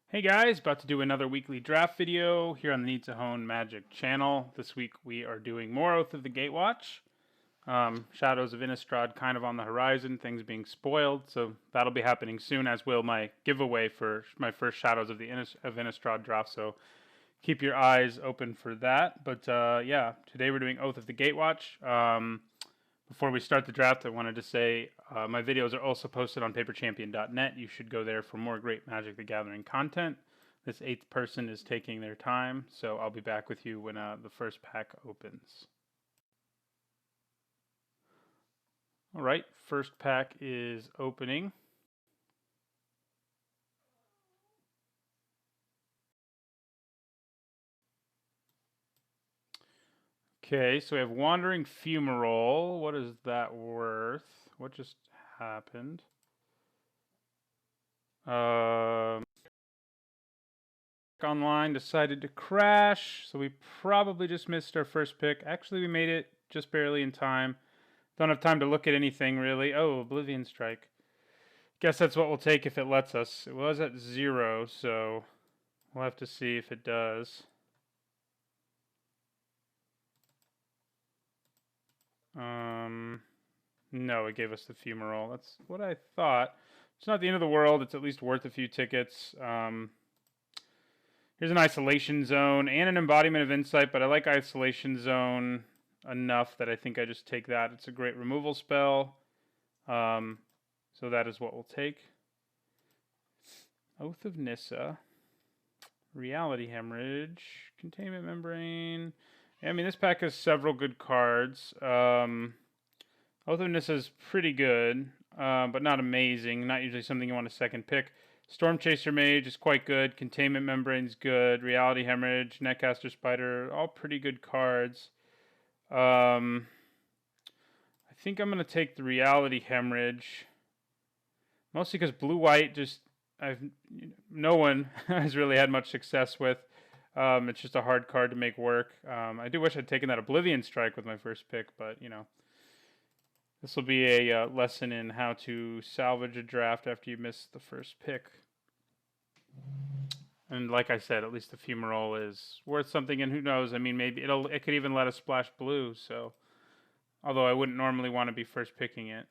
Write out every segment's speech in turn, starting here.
Hey guys, about to do another weekly draft video here on the Need to Hone Magic channel. This week we are doing more Oath of the Gatewatch. Shadows of Innistrad kind of on the horizon, things being spoiled, so that'll be happening soon, as will my giveaway for my first Shadows of Innistrad draft, so keep your eyes open for that. But yeah, today we're doing Oath of the Gatewatch. Before we start the draft, I wanted to say my videos are also posted on paperchampion.net. You should go there for more great Magic the Gathering content. This 8th person is taking their time, so I'll be back with you when the first pack opens. All right, first pack is opening. Okay, so we have Wandering Fumarole. What is that worth? What just happened? Online decided to crash, so we probably just missed our first pick. Actually, we made it just barely in time. Don't have time to look at anything really. Oh, Oblivion Strike. Guess that's what we'll take if it lets us. It was at 0, so we'll have to see if it does. No, it gave us the Fumarole. That's what I thought. It's not the end of the world. It's at least worth a few tickets. Here's an Isolation Zone and an Embodiment of Insight, but I like Isolation Zone enough that I think I just take that. It's a great removal spell. So that is what we'll take. Oath of Nissa. Reality Hemorrhage. Containment Membrane. Yeah, I mean, this pack has several good cards. Oath of Nissa is pretty good, but not amazing. Not usually something you want to second pick. Storm Chaser Mage is quite good. Containment Membrane's good. Reality Hemorrhage, Netcaster Spider, all pretty good cards. I think I'm going to take the Reality Hemorrhage. Mostly because blue-white no one has really had much success with. It's just a hard card to make work. I do wish I'd taken that Oblivion Strike with my first pick, but you know. This will be a lesson in how to salvage a draft after you miss the first pick. And like I said, at least the Fumarole is worth something, and who knows? I mean, maybe it could even let us splash blue. So, although I wouldn't normally want to be first picking it.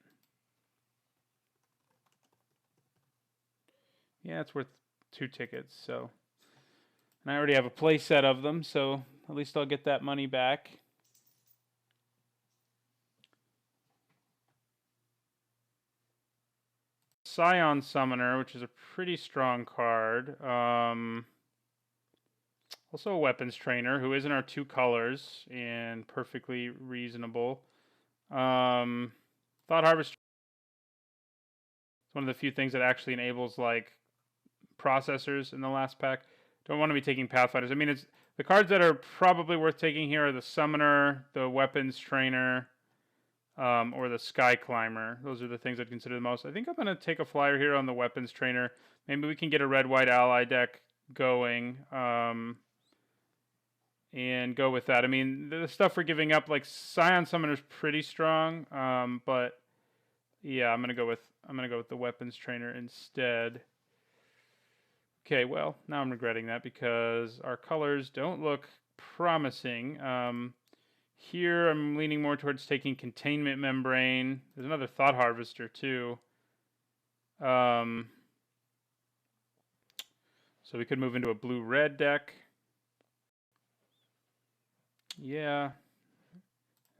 Yeah, it's worth 2 tickets. So, and I already have a play set of them, so at least I'll get that money back. Scion Summoner, which is a pretty strong card. Also a Weapons Trainer, who is in our 2 colors and perfectly reasonable. Thought Harvester is one of the few things that actually enables like processors in the last pack. Don't want to be taking Pathfinders. I mean, it's the cards that are probably worth taking here are the Summoner, the Weapons Trainer, or the Sky Climber. Those are the things I'd consider the most. I think I'm going to take a flyer here on the Weapons Trainer. Maybe we can get a red-white ally deck going and go with that. I mean, the stuff we're giving up, like Scion Summoner's pretty strong, but yeah, I'm gonna go with the Weapons Trainer instead. Okay, well, now I'm regretting that because our colors don't look promising. Here, I'm leaning more towards taking Containment Membrane. There's another Thought Harvester, too. So we could move into a blue-red deck. Yeah.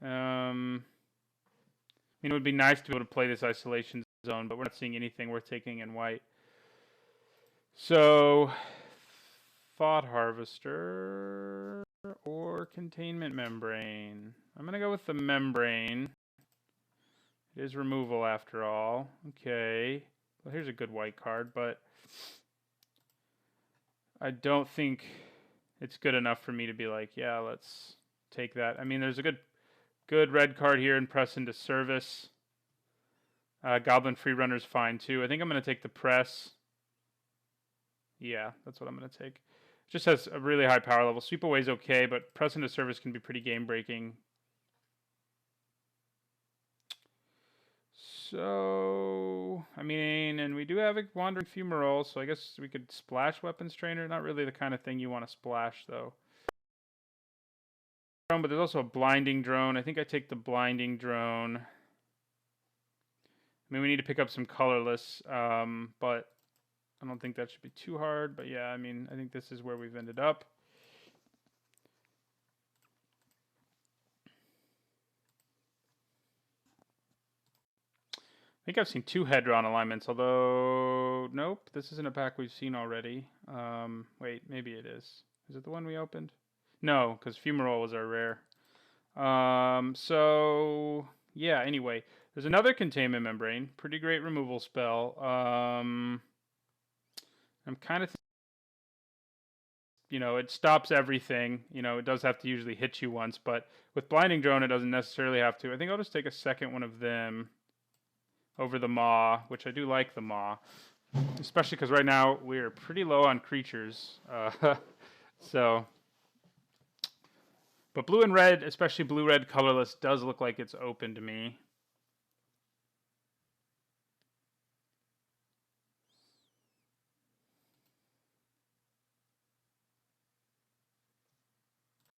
I mean, it would be nice to be able to play this Isolation Zone, but we're not seeing anything worth taking in white. So, Thought Harvester or Containment Membrane. I'm going to go with the Membrane. It is removal after all. Okay. Well, here's a good white card, but I don't think it's good enough for me to be like, yeah, let's take that. I mean, there's a good red card here and Press into Service. Goblin Freerunner's fine too. I think I'm going to take the Press. Yeah, that's what I'm going to take. It just has a really high power level. Sweep Away is okay, but Press into Service can be pretty game breaking. So, I mean, and we do have a Wandering Fumarole, so I guess we could splash Weapons Trainer. Not really the kind of thing you want to splash, though. But there's also a Blinding Drone. I think I take the Blinding Drone. I mean, we need to pick up some colorless, but I don't think that should be too hard. But yeah, I mean, I think this is where we've ended up. I think I've seen 2 Hedron alignments, although nope, this isn't a pack we've seen already. Wait, maybe it is. Is it the one we opened? No, because Fumarole was our rare. So yeah. Anyway, there's another Containment Membrane, pretty great removal spell. I'm kind of, it stops everything. It does have to usually hit you once, but with Blinding Drone, it doesn't necessarily have to. I think I'll just take a second one of them over the Maw, which I do like the Maw, especially because right now we're pretty low on creatures. So, but blue and red, especially blue-red colorless, does look like it's open to me.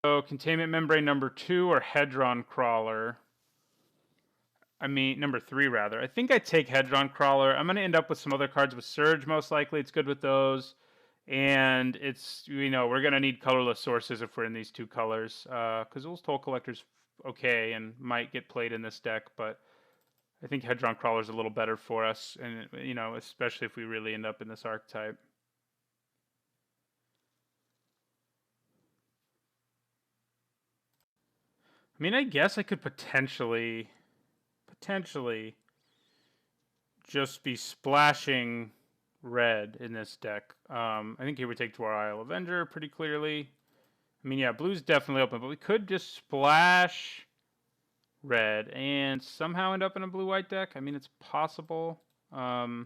So, Containment Membrane number 2 or Hedron Crawler. I mean, number 3 rather. I think I take Hedron Crawler. I'm going to end up with some other cards with Surge, most likely. It's good with those. And it's, we're going to need colorless sources if we're in these 2 colors. Because Ull's Toll Collector's okay and might get played in this deck, but I think Hedron Crawler's a little better for us, and especially if we really end up in this archetype. I mean, I guess I could potentially just be splashing red in this deck. I think he would take Dwar Isle Avenger pretty clearly. I mean, yeah, blue's definitely open, but we could just splash red and somehow end up in a blue-white deck. I mean, it's possible. So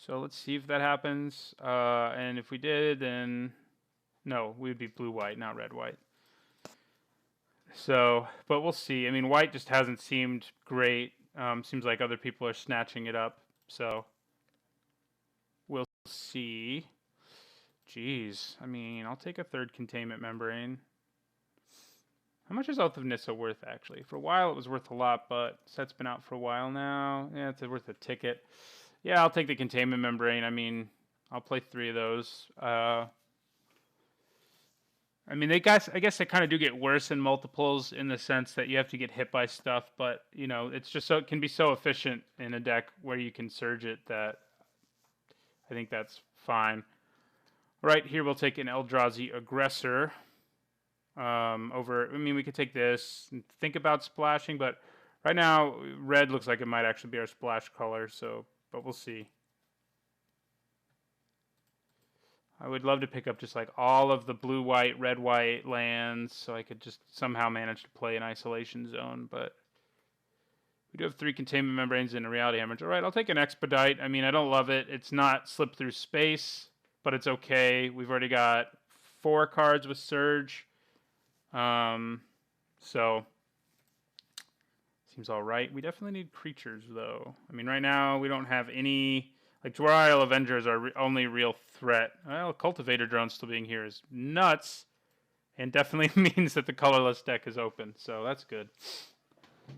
let's see if that happens. And if we did, then no, we would be blue-white, not red-white. So, but we'll see. I mean, white just hasn't seemed great. Seems like other people are snatching it up. So we'll see. Jeez. I mean, I'll take a 3rd Containment Membrane. How much is Oath of Nissa worth, actually? For a while, it was worth a lot, but set's been out for a while now. Yeah, it's worth a ticket. Yeah, I'll take the Containment Membrane. I mean, I'll play 3 of those. I mean, I guess they kind of do get worse in multiples in the sense that you have to get hit by stuff, but it's just so it can be so efficient in a deck where you can surge it that I think that's fine. Right here, we'll take an Eldrazi Aggressor over. I mean, we could take this and think about splashing, but right now, red looks like it might actually be our splash color. So, but we'll see. I would love to pick up just like all of the blue-white, red-white lands so I could just somehow manage to play an isolation zone, but we do have 3 Containment Membranes and a Reality Hemorrhage. All right, I'll take an Expedite. I mean, I don't love it. It's not Slip Through Space, but it's okay. We've already got 4 cards with Surge. So seems all right. We definitely need creatures, though. I mean, right now we don't have any. Like, Dwar Isle Avenger is our only real threat. Well, Cultivator Drone still being here is nuts, and definitely means that the colorless deck is open. So that's good.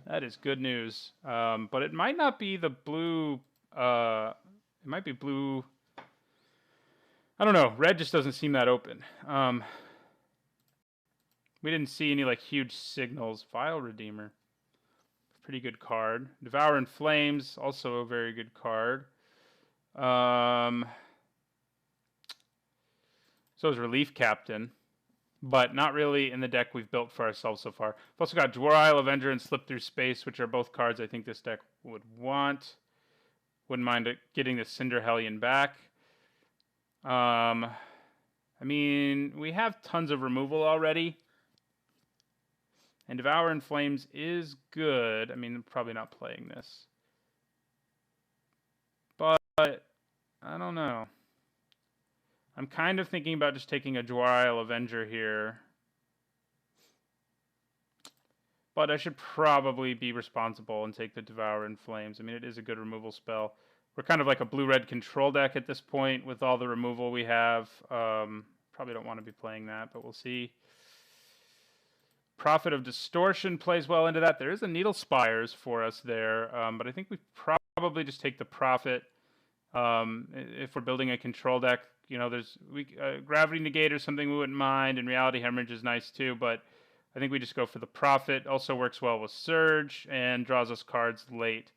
That is good news. But it might not be the blue. It might be blue. I don't know. Red just doesn't seem that open. We didn't see any like huge signals. Vile Redeemer, pretty good card. Devour in Flames, also a very good card. So is Relief Captain, but not really in the deck we've built for ourselves so far. We've also got Dwar Isle Avenger and Slip Through Space, which are both cards I think this deck would want. Wouldn't mind getting the Cinder Hellion back. I mean, we have tons of removal already. And Devour in Flames is good. I mean, I'm probably not playing this. But I don't know. I'm kind of thinking about just taking a Dwar Isle Avenger here. But I should probably be responsible and take the Devour in Flames. I mean, it is a good removal spell. We're kind of like a blue-red control deck at this point with all the removal we have. Probably don't want to be playing that, but we'll see. Prophet of Distortion plays well into that. There is a Needle Spires for us there, but I think we probably just take the Prophet. If we're building a control deck, you know, there's Gravity Negator is something we wouldn't mind, and Reality Hemorrhage is nice too, but I think we just go for the Prophet. Also works well with Surge and draws us cards late.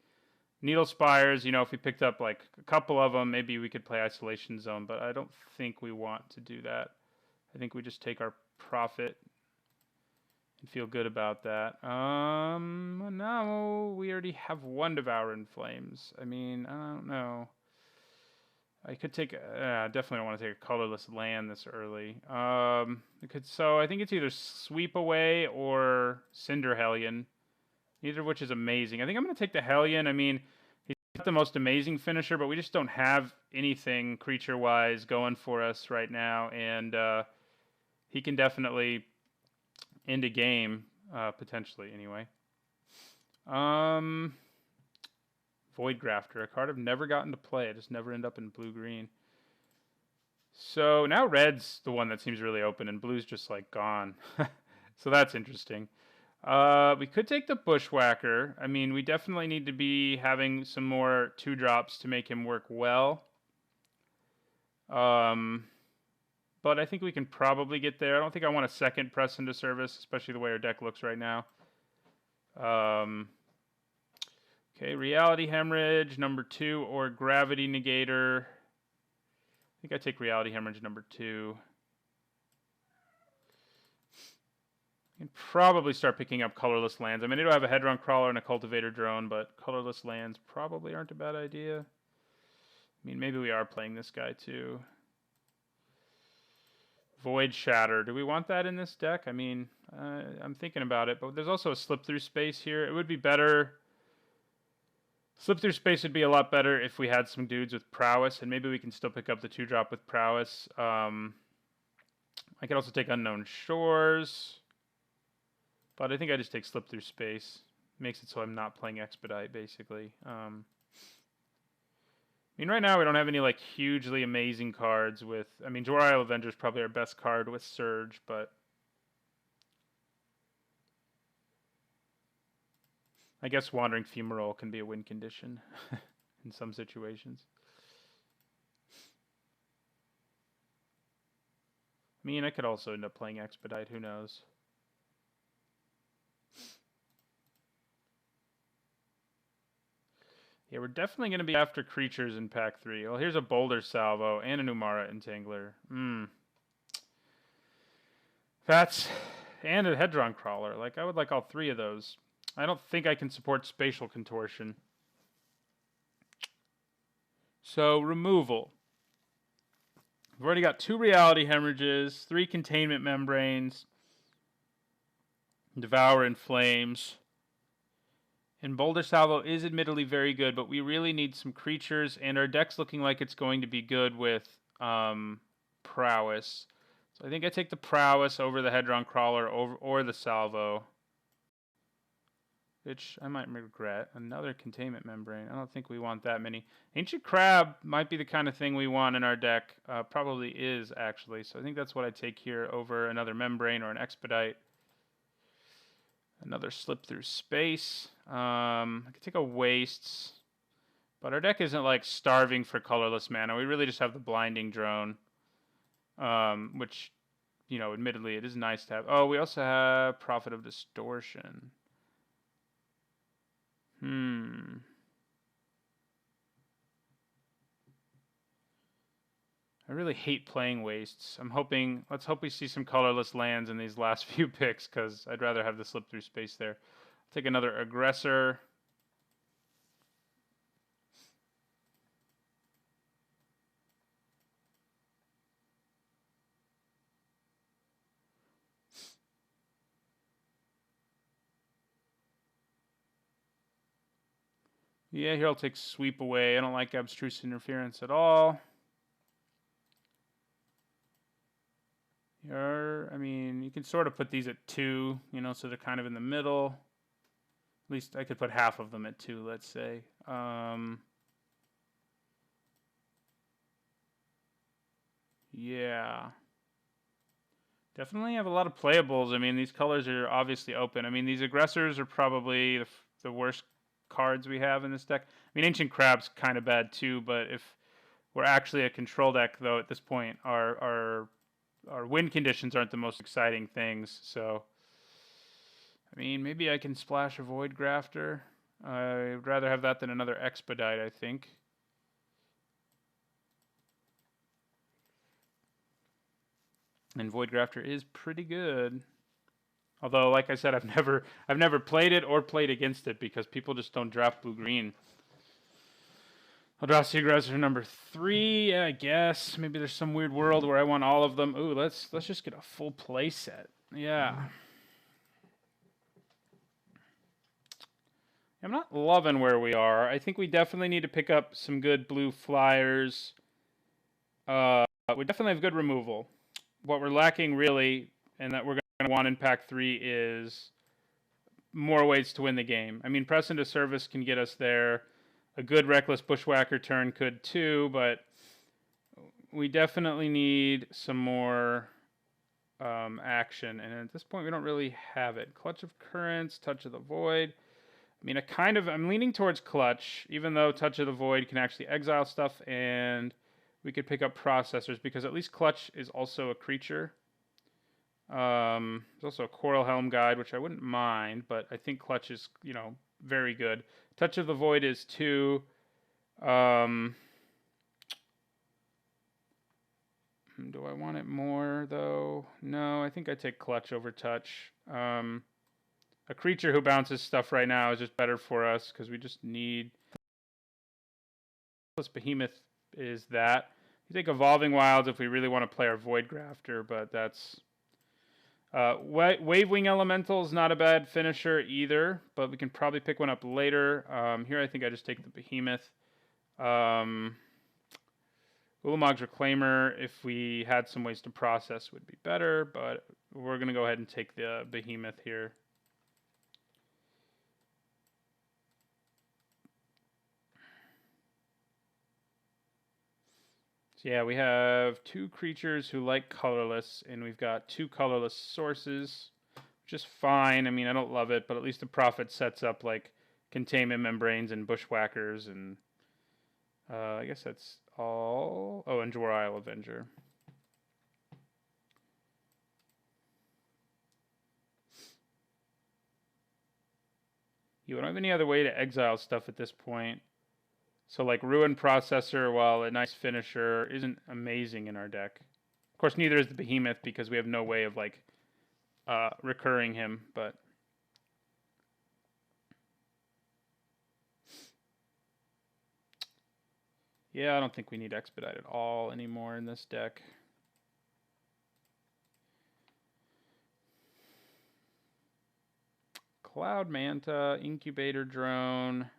Needle Spires, you know, if we picked up like a couple of them, maybe we could play Isolation Zone, but I don't think we want to do that. I think we just take our Prophet and feel good about that. No, we already have one Devour in Flames. I mean, I don't know. I could take, definitely don't want to take a colorless land this early. So I think it's either Sweep Away or Cinder Hellion, neither of which is amazing. I think I'm going to take the Hellion. I mean, he's not the most amazing finisher, but we just don't have anything creature-wise going for us right now, and he can definitely end a game, potentially, anyway. Void Grafter, a card I've never gotten to play. I just never end up in blue-green. So now red's the one that seems really open, and blue's just like gone. So that's interesting. We could take the Bushwhacker. I mean, we definitely need to be having some more 2-drops to make him work well. But I think we can probably get there. I don't think I want a second press into service, especially the way our deck looks right now. Okay, Reality Hemorrhage, number 2, or Gravity Negator. I think I take Reality Hemorrhage, number 2. I can probably start picking up colorless lands. I mean, I do have a Hedron Crawler and a Cultivator Drone, but colorless lands probably aren't a bad idea. I mean, maybe we are playing this guy too. Void Shatter. Do we want that in this deck? I mean, I'm thinking about it, but there's also a Slip Through Space here. It would be better. Slip Through Space would be a lot better if we had some dudes with Prowess, and maybe we can still pick up the 2-drop with Prowess. I could also take Unknown Shores, but I think I just take Slip Through Space. Makes it so I'm not playing Expedite, basically. I mean, right now we don't have any like hugely amazing cards with. I mean, Jor-El Avenger is probably our best card with Surge, but I guess Wandering Fumarole can be a win condition in some situations. I mean, I could also end up playing Expedite. Who knows? Yeah, we're definitely going to be after creatures in pack 3. Well, here's a Boulder Salvo and a Numara Entangler. That's... and a Hedron Crawler. Like, I would like all 3 of those. I don't think I can support Spatial Contortion. So, removal. We've already got 2 Reality Hemorrhages, 3 Containment Membranes, Devour in Flames. And Boulder Salvo is admittedly very good, but we really need some creatures, and our deck's looking like it's going to be good with Prowess. So I think I take the Prowess over the Hedron Crawler or the Salvo, which I might regret. Another Containment Membrane. I don't think we want that many. Ancient Crab might be the kind of thing we want in our deck. Probably is, actually. So I think that's what I take here over another Membrane or an Expedite. Another Slip Through Space. I could take a Wastes. But our deck isn't like starving for colorless mana. We really just have the Blinding Drone. Which, you know, admittedly it is nice to have. Oh, we also have Prophet of Distortion. I really hate playing Wastes. I'm hoping, let's hope we see some colorless lands in these last few picks, because I'd rather have the Slip Through Space there. I'll take another Aggressor. Yeah, here I'll take Sweep Away. I don't like Abstruse Interference at all. Here, I mean, you can sort of put these at 2, you know, so they're kind of in the middle. least I could put half of them at 2, let's say. Yeah. Definitely have a lot of playables. I mean, these colors are obviously open. I mean, these aggressors are probably the worst cards we have in this deck. I mean, Ancient Crab's kind of bad too, but if we're actually a control deck, though, at this point, our win conditions aren't the most exciting things. So, I mean, maybe I can splash a Void Grafter. I'd rather have that than another Expedite, I think. And Void Grafter is pretty good. Although, like I said, I've never played it or played against it because people just don't draft blue-green. I'll draw Sea Aggressor number 3, yeah, I guess. Maybe there's some weird world where I want all of them. Ooh, let's just get a full play set. Yeah. I'm not loving where we are. I think we definitely need to pick up some good blue flyers. We definitely have good removal. What we're lacking really, and that we're going to want in pack 3, is more ways to win the game. I mean, Press into Service can get us there. A good Reckless Bushwhacker turn could too, but we definitely need some more action. And at this point, we don't really have it. Clutch of Currents, Touch of the Void. I mean, I'm leaning towards Clutch, even though Touch of the Void can actually exile stuff, and we could pick up Processors, because at least Clutch is also a creature. There's also a Coral Helm Guide, which I wouldn't mind, but I think Clutch is, very good. Touch of the Void is 2. Do I want it more, though? No, I think I take Clutch over Touch. A creature who bounces stuff right now is just better for us, because we just need... Plus Behemoth is that. You take Evolving Wilds if we really want to play our Void Grafter, but that's... Wavewing Elemental is not a bad finisher either, but we can probably pick one up later. Here I think I just take the Behemoth. Ulamog's Reclaimer, if we had some ways to process, would be better, but we're going to go ahead and take the Behemoth here. So yeah, we have 2 creatures who like colorless, and we've got 2 colorless sources, which is fine. I mean, I don't love it, but at least the Prophet sets up like Containment Membranes and Bushwhackers, and I guess that's all. Oh, and Jor Isle Avenger. You don't have any other way to exile stuff at this point. So like Ruin Processor, while a nice finisher, isn't amazing in our deck. Of course, neither is the Behemoth because we have no way of like recurring him, but yeah, I don't think we need Expedite at all anymore in this deck. Cloud Manta, Incubator Drone.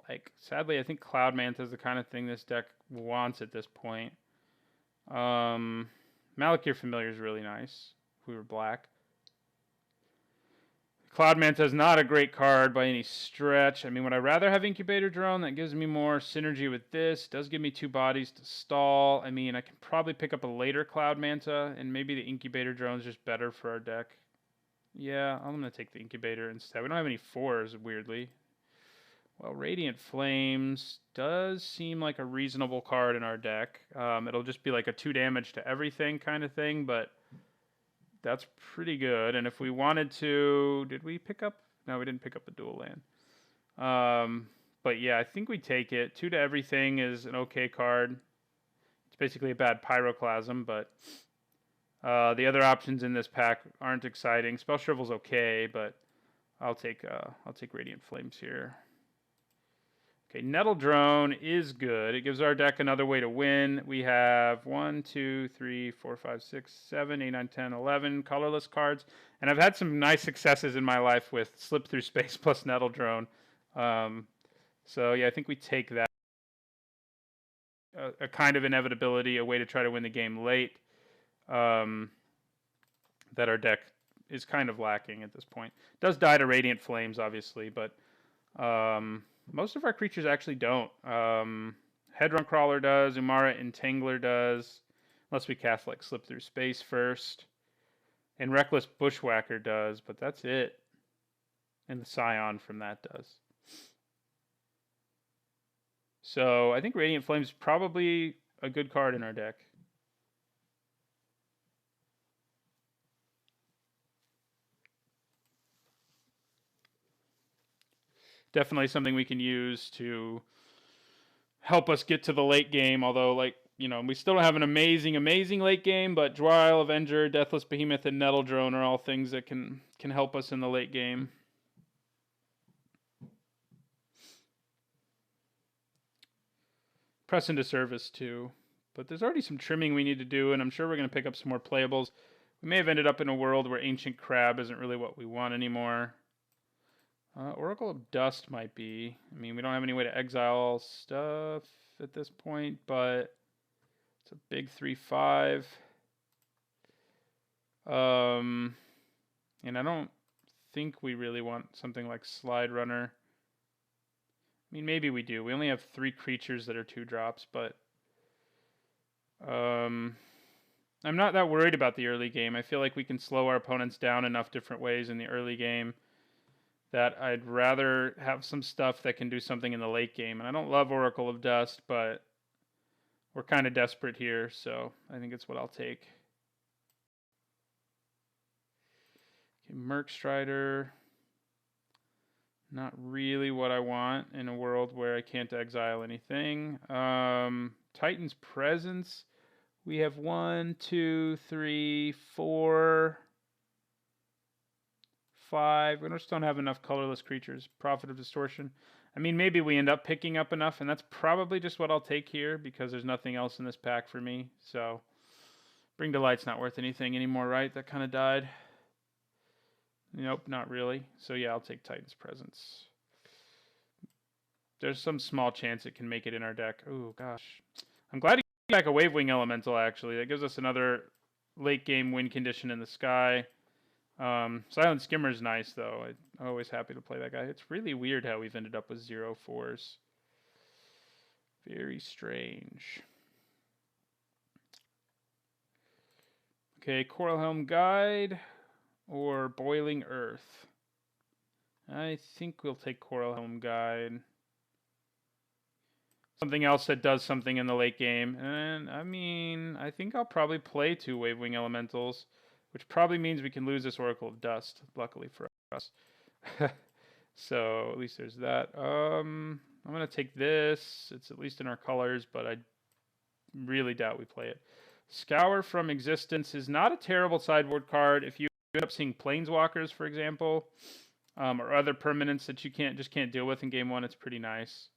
Like, sadly, I think Cloud Manta is the kind of thing this deck wants at this point. Malakir Familiar is really nice if we were black. Cloud Manta is not a great card by any stretch. I mean, would I rather have Incubator Drone? That gives me more synergy with this. It does give me 2 bodies to stall. I mean, I can probably pick up a later Cloud Manta, and maybe the Incubator Drone is just better for our deck. Yeah, I'm going to take the Incubator instead. We don't have any 4s, weirdly. Well, Radiant Flames does seem like a reasonable card in our deck. It'll just be like a 2 damage to everything kind of thing, but that's pretty good. And if we wanted to... Did we pick up? No, we didn't pick up a dual land. But yeah, I think we take it. 2 to everything is an okay card. It's basically a bad Pyroclasm, but the other options in this pack aren't exciting. Spell Shrivel's okay, but I'll take Radiant Flames here. Okay, Nettle Drone is good. It gives our deck another way to win. We have 1, 2, 3, 4, 5, 6, 7, 8, 9, 10, 11 colorless cards. And I've had some nice successes in my life with Slip Through Space plus Nettle Drone. So yeah, I think we take that. A kind of inevitability, a way to try to win the game late. That our deck is kind of lacking at this point. It does die to Radiant Flames, obviously, but most of our creatures actually don't. Hedron Crawler does, Umara Entangler does, unless we cast like Slip Through Space first. And Reckless Bushwhacker does, but that's it. And the Scion from that does. So I think Radiant Flames is probably a good card in our deck. Definitely something we can use to help us get to the late game, although, like, you know, we still don't have an amazing late game, but Dwyle, Avenger, Deathless Behemoth, and Nettle Drone are all things that can help us in the late game. Press into service, too. But there's already some trimming we need to do, and I'm sure we're going to pick up some more playables. We may have ended up in a world where Ancient Crab isn't really what we want anymore. Oracle of Dust might be. I mean, we don't have any way to exile stuff at this point, but it's a big 3/5. And I don't think we really want something like Slide Runner. I mean, maybe we do. We only have 3 creatures that are 2-drops, but I'm not that worried about the early game. I feel like we can slow our opponents down enough different ways in the early game that I'd rather have some stuff that can do something in the late game. And I don't love Oracle of Dust, but we're kind of desperate here, so I think it's what I'll take. Okay, Merc Strider. Not really what I want in a world where I can't exile anything. Titan's Presence. We have 1, 2, 3, 4, 5. We just don't have enough colorless creatures. Prophet of Distortion. I mean, maybe we end up picking up enough, and that's probably just what I'll take here because there's nothing else in this pack for me. So, Bring to Light's not worth anything anymore, right? That kind of died. Nope, not really. So yeah, I'll take Titan's Presence. There's some small chance it can make it in our deck. Oh gosh. I'm glad he got back a Wavewing Elemental, actually. That gives us another late game win condition in the sky. Silent Skimmer's nice, though. I'm always happy to play that guy. It's really weird how we've ended up with 0/4s. Very strange. Okay, Coralhelm Guide or Boiling Earth. I think we'll take Coralhelm Guide. Something else that does something in the late game. And, I mean, I think I'll probably play 2 Wavewing Elementals, which probably means we can lose this Oracle of Dust, luckily for us. So, at least there's that. I'm going to take this. It's at least in our colors, but I really doubt we play it. Scour from Existence is not a terrible sideboard card. If you end up seeing Planeswalkers, for example, or other permanents that you just can't deal with in game 1, it's pretty nice.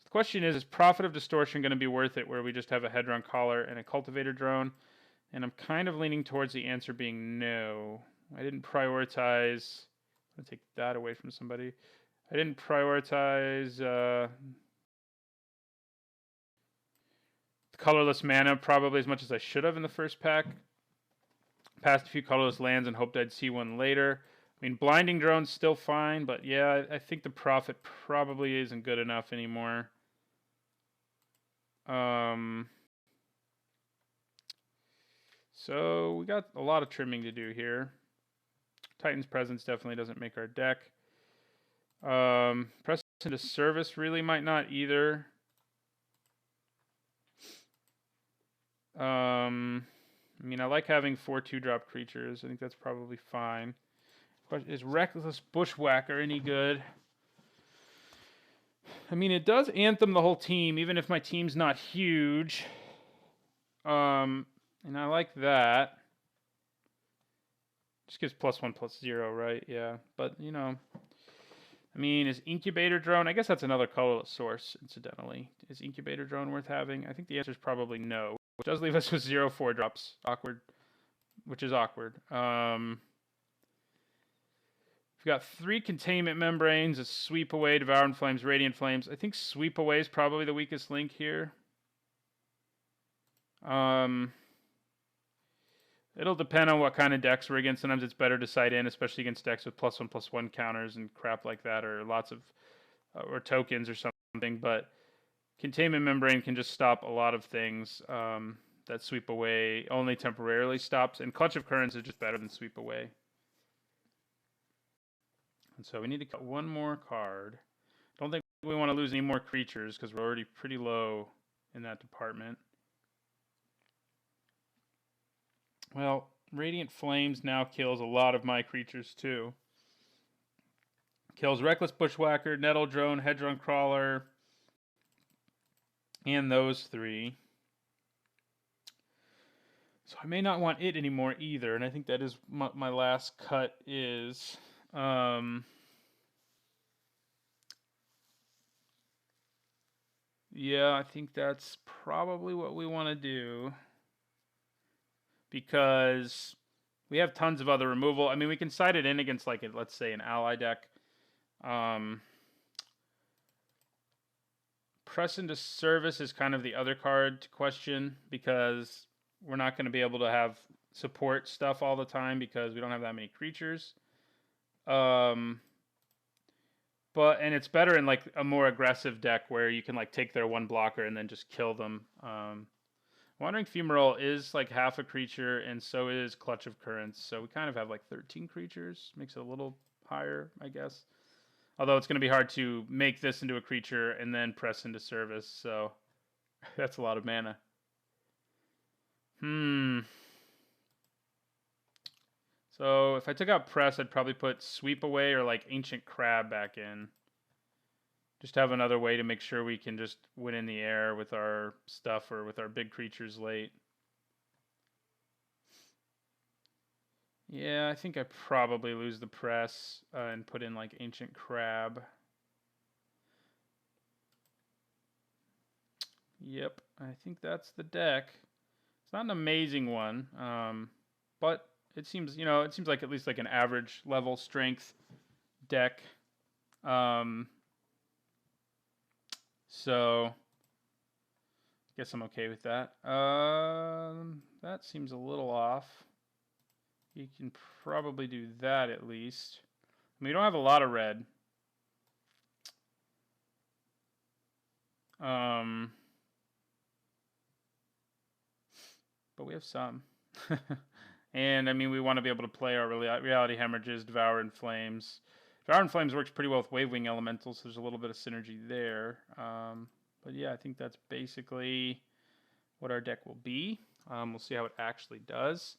The question is Prophet of Distortion going to be worth it where we just have a Hedron Collar and a Cultivator Drone? And I'm kind of leaning towards the answer being no. I didn't prioritize... I'm going to take that away from somebody. I didn't prioritize the colorless mana probably as much as I should have in the first pack. Passed a few colorless lands and hoped I'd see one later. I mean, Blinding Drone's still fine, but yeah, I think the Prophet probably isn't good enough anymore. So we got a lot of trimming to do here. Titan's Presence definitely doesn't make our deck. Press into Service really might not either. I mean, I like having 4 2-drop creatures. I think that's probably fine. Is Reckless Bushwhacker any good? I mean, it does Anthem the whole team, even if my team's not huge. And I like that. Just gives +1/+0, right? Yeah, but, you know. I mean, is Incubator Drone... I guess that's another colorless source, incidentally. Is Incubator Drone worth having? I think the answer is probably no. Which does leave us with 0/4 drops. Awkward. Which is awkward. We've got 3 Containment Membranes, a Sweep Away, Devouring Flames, Radiant Flames. I think Sweep Away is probably the weakest link here. It'll depend on what kind of decks we're against. Sometimes it's better to side in, especially against decks with +1/+1 counters and crap like that, or lots of or tokens or something. But containment membrane can just stop a lot of things that sweep away only temporarily stops, and clutch of currents is just better than sweep away. And so we need to cut one more card. Don't think we want to lose any more creatures because we're already pretty low in that department. Well, Radiant Flames now kills a lot of my creatures too. Kills Reckless Bushwhacker, Nettle Drone, Hedron Crawler, and those three. So I may not want it anymore either, and I think that is my last cut is. Yeah, I think that's probably what we want to do. Because we have tons of other removal. I mean, we can side it in against, like, let's say, an ally deck. Press into Service is kind of the other card to question, because we're not going to be able to have support stuff all the time because we don't have that many creatures. And it's better in, like, a more aggressive deck where you can, like, take their one blocker and then just kill them. Wandering Fumarole is like half a creature, and so is Clutch of Currents. So we kind of have like 13 creatures. Makes it a little higher, I guess. Although it's going to be hard to make this into a creature and then press into Service. So that's a lot of mana. So if I took out Press, I'd probably put Sweep Away or like Ancient Crab back in. Just have another way to make sure we can just win in the air with our stuff or with our big creatures late. Yeah, I think I probably lose the Press and put in like Ancient Crab. Yep, I think that's the deck. It's not an amazing one, but it seems, it seems like at least like an average level strength deck. So I guess I'm okay with that. That seems a little off. You can probably do that at least. I mean, we don't have a lot of red. But we have some. And I mean, we want to be able to play our Reality Hemorrhages, Devour in Flames. Devour in Flames works pretty well with Wavewing Elementals, so there's a little bit of synergy there. But yeah, I think that's basically what our deck will be. We'll see how it actually does.